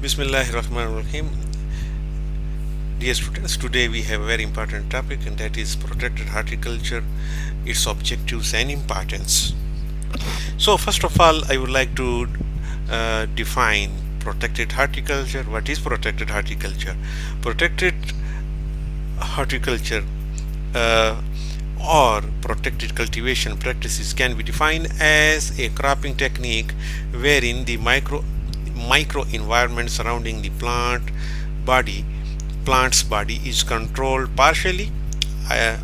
Bismillahirrahmanirrahim. Dear students, today we have a very important topic, and that is protected horticulture, its objectives and importance. So first of all, I would like to define protected horticulture. What is protected horticulture? Protected horticulture uh, or protected cultivation practices can be defined as a cropping technique wherein the micro environment surrounding the body plant's body is controlled partially, uh,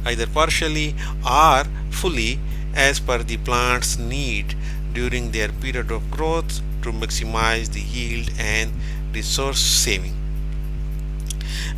either partially or fully, as per the plant's need during their period of growth to maximize the yield and resource saving.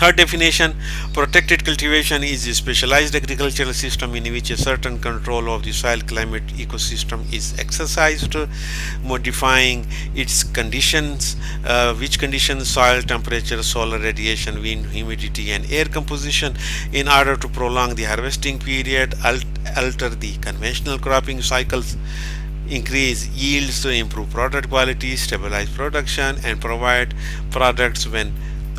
Third definition, protected cultivation is a specialized agricultural system in which a certain control of the soil climate ecosystem is exercised, modifying its conditions, which conditions soil temperature, solar radiation, wind, humidity and air composition, in order to prolong the harvesting period, alter the conventional cropping cycles, increase yields, improve product quality, stabilize production and provide products when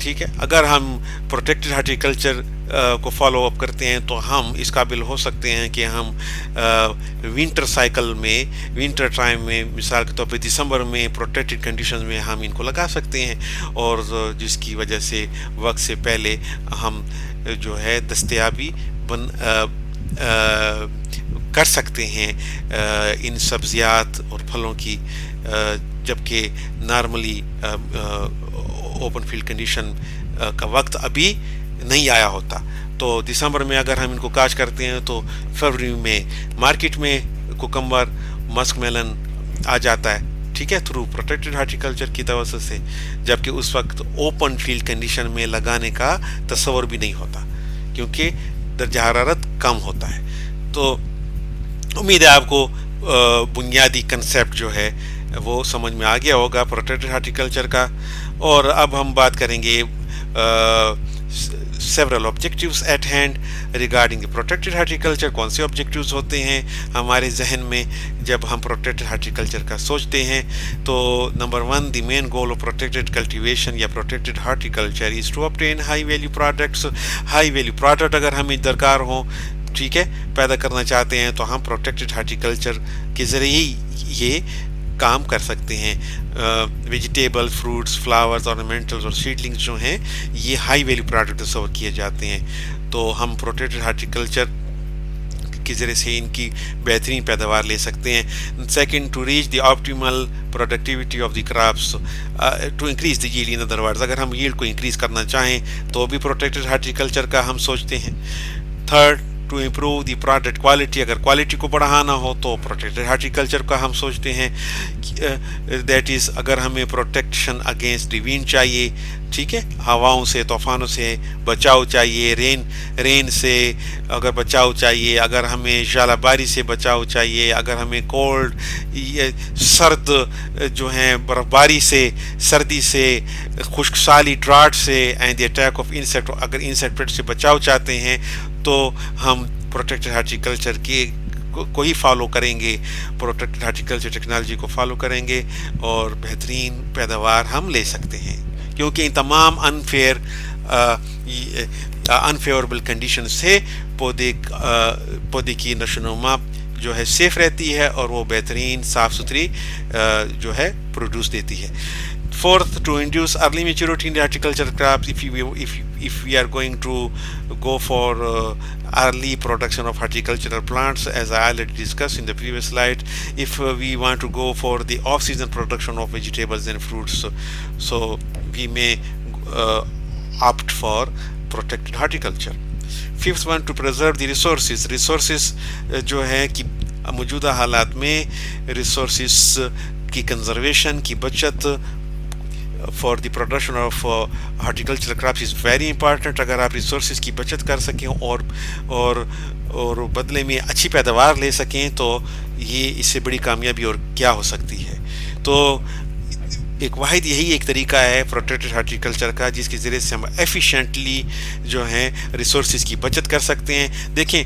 ٹھیک ہے. اگر ہم protected horticulture کو follow up کرتے ہیں تو ہم اس قابل ہو سکتے ہیں کہ ہم ونٹر سائیکل میں، ونٹر ٹائم میں، مثال کے طور پہ دسمبر میں پروٹیکٹڈ کنڈیشن میں ہم ان کو لگا سکتے ہیں، اور جس کی وجہ سے وقت سے پہلے ہم جو ہے دستیابی کر سکتے ہیں ان سبزیات اور پھلوں کی، جبکہ نارملی اوپن فیلڈ کنڈیشن کا وقت ابھی نہیں آیا ہوتا. تو دسمبر میں اگر ہم ان کو کاشت کرتے ہیں تو فروری میں مارکیٹ میں کوکمبر، مسک میلن آ جاتا ہے، ٹھیک ہے، تھرو پروٹیکٹڈ ہارٹیکلچر کی توسط سے، جبکہ اس وقت اوپن فیلڈ کنڈیشن میں لگانے کا تصور بھی نہیں ہوتا کیونکہ درجہ حرارت کم ہوتا ہے. تو امید ہے آپ کو بنیادی کنسیپٹ جو ہے وہ سمجھ میں آ گیا ہوگا پروٹیکٹڈ ہارٹیکلچر کا. اور اب ہم بات کریں گے several objectives at hand regarding the protected horticulture. کون سے objectives ہوتے ہیں ہمارے ذہن میں جب ہم protected horticulture کا سوچتے ہیں؟ تو number 1، the main goal of protected cultivation یا protected horticulture is to obtain high value products. high value product اگر ہمیں درکار ہوں، ٹھیک ہے، پیدا کرنا چاہتے ہیں تو ہم پروٹیکٹڈ ہارٹیکلچر کے ذریعے ہی یہ کام کر سکتے ہیں. ویجیٹیبل، فروٹس، فلاورز، آرنامنٹلز اور سیڈلنگز جو ہیں یہ ہائی ویلیو پروڈکٹ تصور کیے جاتے ہیں. تو ہم پروٹیکٹڈ ہارٹیکلچر کے ذریعے سے ان کی بہترین پیداوار لے سکتے ہیں. Second, to reach the optimal productivity of the crops, to increase the yield. In other words اگر ہم ییلڈ کو انکریز کرنا چاہیں تو بھی پروٹیکٹڈ ہارٹیکلچر کا ہم سوچتے ہیں. Third, to improve the product quality, اگر کوالٹی کو بڑھانا ہو تو پروٹیکٹڈ ہارٹیکلچر کا ہم سوچتے ہیں. دیٹ از اگر ہمیں پروٹیکشن اگینسٹ دی وینڈ چاہیے، ٹھیک ہے، ہواؤں سے، طوفانوں سے بچاؤ چاہیے، رین سے اگر بچاؤ چاہیے، اگر ہمیں ژالہ باری سے بچاؤ چاہیے، اگر ہمیں کولڈ، سرد جو ہیں برف باری سے، سردی سے، خشک سالی، ڈراٹ سے، and the attack of insect, اگر انسیکٹ پیٹ سے بچاؤ چاہتے ہیں تو ہم پروٹیکٹڈ ہارٹیکلچر کو ہی فالو کریں گے، پروٹیکٹڈ ہارٹیکلچر ٹیکنالوجی کو فالو کریں گے اور بہترین پیداوار ہم لے سکتے ہیں. کیونکہ ان تمام انفیوریبل کنڈیشن سے پودے کی نشو و نما جو ہے سیف رہتی ہے اور وہ بہترین صاف ستھری جو ہے پروڈیوس دیتی ہے. Fourth, to induce early maturity in the horticulture crops. If we are going to go for early production of horticultural plants, as I already discussed in the previous slide, if we want to go for the off-season production of vegetables and fruits, so we may opt for protected horticulture. Fifth one, to preserve the resources. Resources جو ہے کہ موجودہ حالات میں resources کی conservation, کی بچت for the production of horticultural crops is very important. اگر آپ ریسورسز کی بچت کر سکیں اور بدلے میں اچھی پیداوار لے سکیں تو یہ اس سے بڑی کامیابی اور کیا ہو سکتی ہے. تو ایک واحد یہی ایک طریقہ ہے پروٹیکٹڈ ہارٹیکلچر کا جس کے ذریعے سے ہم ایفیشینٹلی جو ہیں ریسورسز کی بچت کر سکتے ہیں. دیکھیں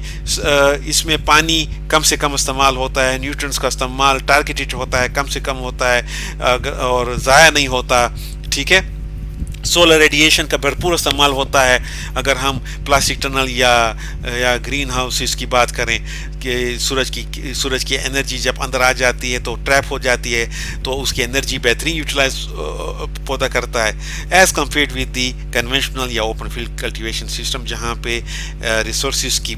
اس میں پانی کم سے کم استعمال ہوتا ہے، نیوٹرنس کا استعمال ٹارگیٹڈ ہوتا ہے، کم سے کم ہوتا ہے اور ضائع نہیں ہوتا، ٹھیک ہے. سولر ریڈیشن کا بھرپور استعمال ہوتا ہے. اگر ہم پلاسٹک ٹنل یا گرین ہاؤسز کی بات کریں کہ سورج کی انرجی جب اندر آ جاتی ہے تو ٹریپ ہو جاتی ہے، تو اس کی انرجی بہترین یوٹیلائز پودا کرتا ہے as compared with the conventional یا اوپن فیلڈ کلٹیویشن سسٹم، جہاں پہ ریسورسز کی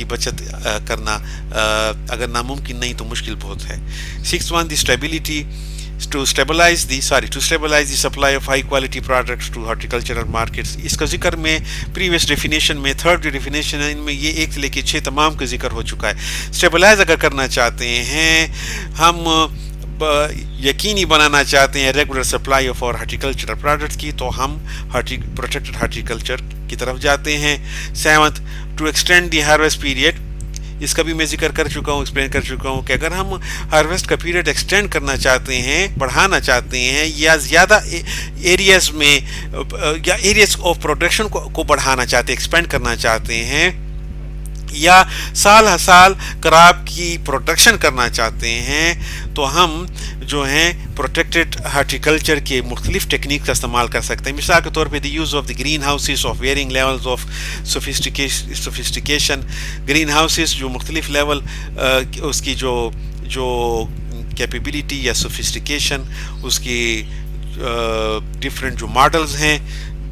بچت کرنا اگر ناممکن نہیں تو مشکل بہت ہے. 6th one, the stability. To stabilize the supply of high quality products to horticultural markets. اس کا ذکر میں پریویس ڈیفینیشن میں، تھرڈ ڈیفینیشن ہے، ان میں یہ 1 سے لے کے 6 تمام کا ذکر ہو چکا ہے. اسٹیبلائز اگر کرنا چاہتے ہیں، ہم یقینی بنانا چاہتے ہیں ریگولر سپلائی آف اور ہارٹیکلچرل پروڈکٹس کی، تو ہم پروٹیکٹڈ ہارٹیکلچر کی طرف جاتے ہیں. 7th, to extend the harvest period. اس کا بھی میں ذکر کر چکا ہوں، ایکسپلین کر چکا ہوں کہ اگر ہم ہارویسٹ کا پیریڈ ایکسٹینڈ کرنا چاہتے ہیں، بڑھانا چاہتے ہیں، یا زیادہ ایریاز میں یا ایریاز آف پروڈکشن کو بڑھانا چاہتے ہیں، ایکسپینڈ کرنا چاہتے ہیں، یا سال ہر سال کراپ کی پروٹیکشن کرنا چاہتے ہیں تو ہم جو ہیں پروٹیکٹڈ ہارٹیکلچر کے مختلف ٹیکنیک کا استعمال کر سکتے ہیں. مثال کے طور پہ the use of the green houses of varying levels of sophistication. Green houses جو مختلف لیول اس کی جو کیپیبلٹی یا سوفسٹیکیشن اس کی ڈفرینٹ جو ماڈلز ہیں,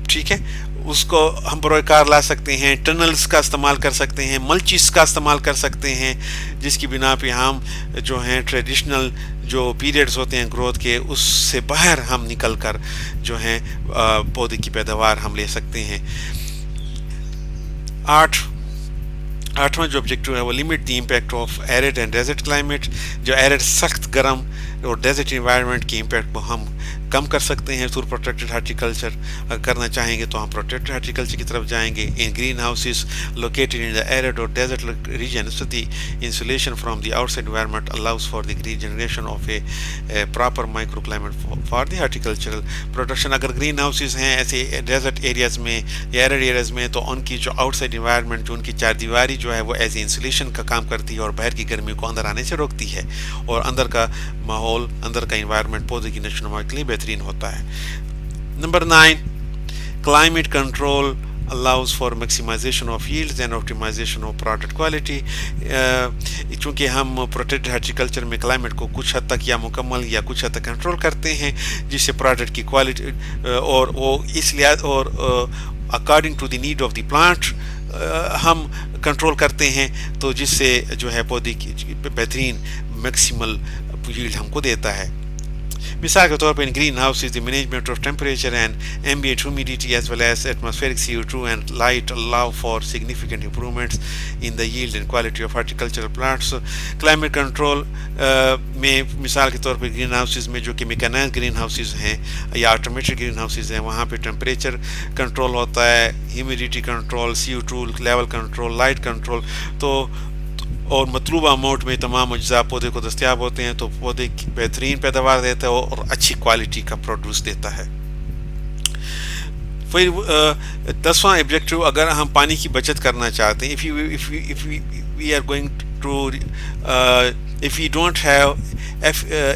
ٹھیک ہے, اس کو ہم بروئے کار لا سکتے ہیں. ٹنلز کا استعمال کر سکتے ہیں, ملچز کا استعمال کر سکتے ہیں, جس کی بنا پہ ہم جو ہیں ٹریڈیشنل جو پیریڈز ہوتے ہیں گروتھ کے اس سے باہر ہم نکل کر جو ہیں پودے کی پیداوار ہم لے سکتے ہیں. آٹھواں جو آبجیکٹو ہے وہ limit the impact of arid and desert climate. جو ایرڈ سخت گرم اور ڈیزرٹ انوائرمنٹ کی امپیکٹ کو ہم کم کر سکتے ہیں تھرو پروٹیکٹڈ ہارٹیکلچر. اگر کرنا چاہیں گے تو ہم پروٹیکٹڈ ہارٹیکلچر کی طرف جائیں گے. In green houses located in the arid اور desert regions, the insulation from the outside environment allows for the regeneration of a proper micro climate for the horticultural production. اگر green houses ہیں ایسے desert areas میں یا arid areas میں تو ان کی جو آؤٹ سائڈ انوائرمنٹ جو ان کی چار دیواری جو ہے وہ ایز اے انسولیشن کا کام کرتی ہے اور باہر کی گرمی کو اندر آنے سے روکتی ہے, اور اندر کا ماحول, اندر کا انوائرمنٹ پودے کی نشو و نما کے لیے بہترین ہوتا ہے. Number 9, climate control allows for maximization of yields and optimization of product quality. چونکہ ہم پروٹیکٹڈ ہارٹیکلچر میں کلائمیٹ کو کچھ حد تک یا مکمل یا کچھ حد تک کنٹرول کرتے ہیں, جس سے پروڈکٹ کی کوالٹی اور وہ اس لحاظ اور according to the need of the plant ہم کنٹرول کرتے ہیں, تو جس سے جو ہے پودے کی بہترین میکسیمل ییلڈ ہم کو دیتا ہے. مثال کے طور پر ان green houses the management of temperature and ambient humidity as well as atmospheric CO2 and light allow for significant improvements in the yield and quality of horticultural plants. Climate control میں مثال کے طور پر گرین ہاؤسز میں جو کہ میکانائزڈ green houses ہیں یا automated green houses ہیں, وہاں پہ ٹیمپریچر کنٹرول ہوتا ہے, humidity control, CO2 level control, light control, تو اور مطلوبہ اماؤنٹ میں تمام اجزاء پودے کو دستیاب ہوتے ہیں, تو پودے کی بہترین پیداوار دیتا ہے اور اچھی کوالٹی کا پروڈیوس دیتا ہے. پھر 10واں آبجیکٹو, اگر ہم پانی کی بچت کرنا چاہتے ہیں, if we don't have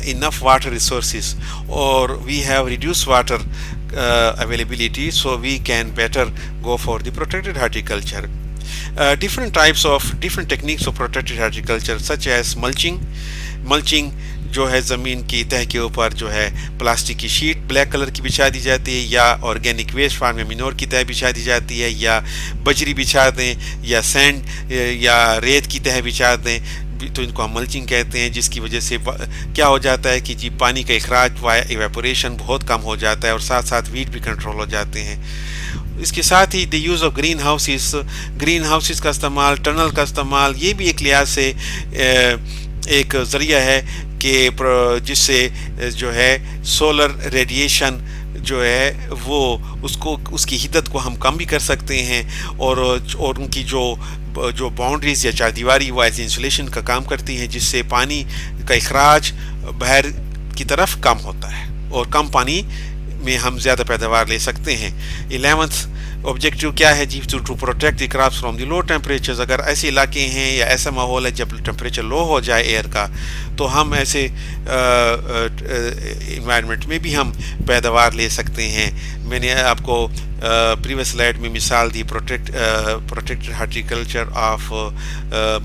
enough water resources or we have reduced water availability, so we can better go for the protected horticulture. Different techniques of protected horticulture such as mulching جو ہے زمین کی تہہ کے اوپر جو ہے پلاسٹک کی شیٹ بلیک کلر کی بچھا دی جاتی ہے, یا آرگینک ویسٹ فارم میں مینور کی تہہ بچھا دی جاتی ہے, یا بجری بچھا دیں, یا سینڈ یا ریت کی تہہ بچھا دیں, تو ان کو ہم ملچنگ کہتے ہیں. جس کی وجہ سے کیا ہو جاتا ہے کہ جی پانی کا اخراج ایویپوریشن بہت کم ہو جاتا ہے, اور ساتھ ساتھ ویٹ بھی کنٹرول ہو جاتے ہیں. اس کے ساتھ ہی دی یوز آف گرین ہاؤسز کا استعمال, ٹنل کا استعمال, یہ بھی ایک لحاظ سے ایک ذریعہ ہے کہ جس سے جو ہے سولر ریڈیشن جو ہے وہ اس کی حدت کو ہم کم بھی کر سکتے ہیں, اور ان کی جو باؤنڈریز یا چار دیواری وہ ایز انسولیشن کا کام کرتی ہے, جس سے پانی کا اخراج باہر کی طرف کم ہوتا ہے اور کم پانی میں ہم زیادہ پیداوار لے سکتے ہیں. 11th آبجیکٹو کیا ہے جی, to protect the crops from the low temperatures. اگر ایسے علاقے ہیں یا ایسا ماحول ہے جب ٹیمپریچر لو ہو جائے ایئر کا, تو ہم ایسے انوائرمنٹ میں بھی ہم پیداوار لے سکتے ہیں. میں نے آپ کو پریویس سلائڈ میں مثال the protected horticulture of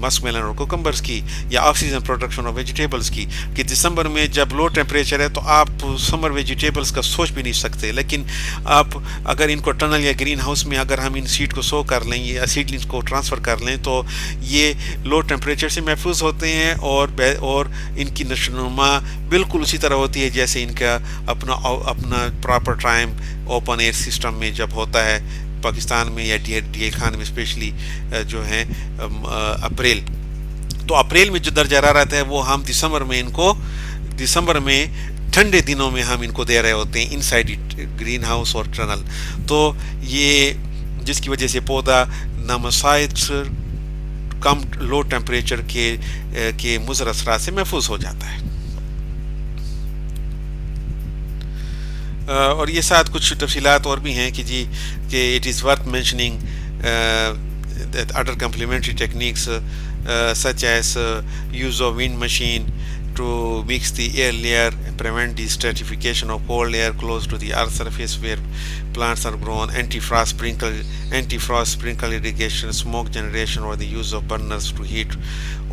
musk melon اور کوکمبرز کی, یا off season production of vegetables کی, کہ دسمبر میں جب لو ٹیمپریچر ہے تو آپ سمر ویجیٹیبلز کا سوچ بھی نہیں سکتے. لیکن آپ اگر ان کو ٹنل یا گرین ہاؤس میں اگر ہم ان سیڈ کو سو کر لیں یا سیڈلنگس کو ٹرانسفر کر لیں, تو یہ لو ٹیمپریچر سے محفوظ ہوتے ہیں, اور ان کی نشو و نما بالکل اسی طرح ہوتی ہے جیسے ان کا اپنا proper time open air system میں جب ہوتا ہے پاکستان میں یا ڈی ایل خان میں اسپیشلی جو ہیں اپریل. تو اپریل میں جو درجہ حرارت ہے وہ ہم دسمبر میں ٹھنڈے دنوں میں ہم ان کو دے رہے ہوتے ہیں ان سائڈ گرین ہاؤس اور ٹنل. تو یہ جس کی وجہ سے پودا نامساعد کم لو ٹیمپریچر کے مضر اثرات سے محفوظ ہو جاتا ہے. اور یہ ساتھ کچھ تفصیلات اور بھی ہیں کہ it is worth mentioning other complementary techniques such as use of wind machine to mix the air layer and prevent the stratification of cold air close to the earth surface where plants are grown, anti-frost sprinkle irrigation, smoke generation or the use of burners to heat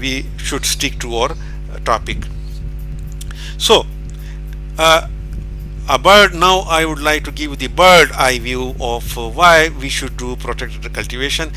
We should stick to our topic. So, a bird. Now, I would like to give the bird eye view of why we should do protected cultivation.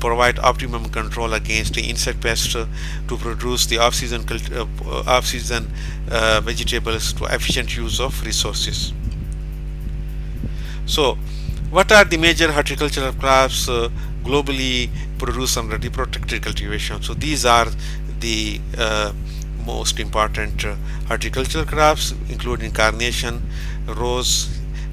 provide optimum control against the insect pests to produce the off-season vegetables to efficient use of resources. So, what are the major horticultural crops globally produced under the protected cultivation? So, these are the most important horticultural crops, including carnation, rose,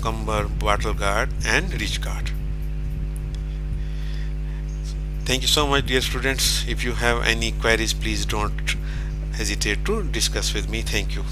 cucumber, bottle gourd and ridge gourd. Thank you so much, dear students. If you have any queries, please don't hesitate to discuss with me. Thank you.